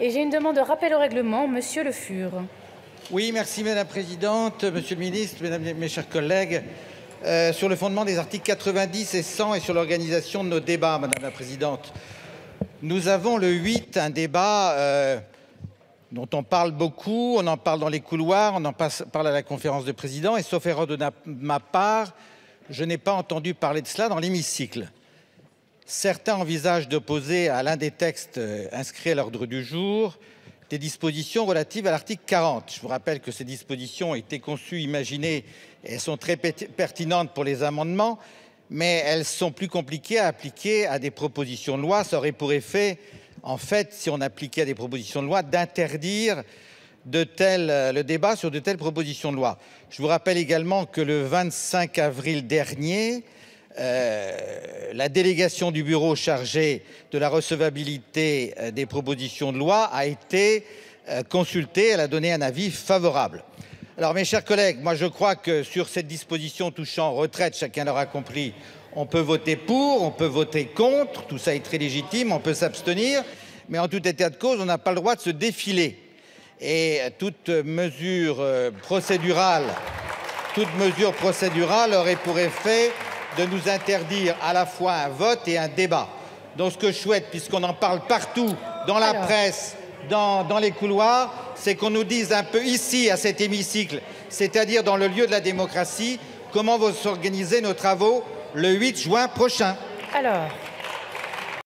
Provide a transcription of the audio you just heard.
Et j'ai une demande de rappel au règlement, Monsieur Le Fur. Oui, merci Madame la Présidente, Monsieur le Ministre, Mesdames et mes chers collègues. Sur le fondement des articles 90 et 100 et sur l'organisation de nos débats, Madame la Présidente, nous avons le 8 un débat dont on parle beaucoup, on en parle dans les couloirs, on en parle à la conférence de présidents et sauf erreur de ma part, je n'ai pas entendu parler de cela dans l'hémicycle. Certains envisagent d'opposer à l'un des textes inscrits à l'ordre du jour des dispositions relatives à l'article 40. Je vous rappelle que ces dispositions ont été conçues, imaginées, et elles sont très pertinentes pour les amendements, mais elles sont plus compliquées à appliquer à des propositions de loi. Ça aurait pour effet, en fait, si on appliquait à des propositions de loi, d'interdire le débat sur de telles propositions de loi. Je vous rappelle également que le 25 avril dernier, la délégation du bureau chargée de la recevabilité des propositions de loi a été consultée. Elle a donné un avis favorable. Alors, mes chers collègues, moi je crois que sur cette disposition touchant retraite, chacun l'aura compris, on peut voter pour, on peut voter contre, tout ça est très légitime, on peut s'abstenir, mais en tout état de cause, on n'a pas le droit de se défiler. Et toute mesure procédurale aurait pour effet de nous interdire à la fois un vote et un débat. Donc ce que je souhaite, puisqu'on en parle partout, dans la presse, dans les couloirs, c'est qu'on nous dise un peu ici, à cet hémicycle, c'est-à-dire dans le lieu de la démocratie, comment vont s'organiser nos travaux le 8 juin prochain. Alors,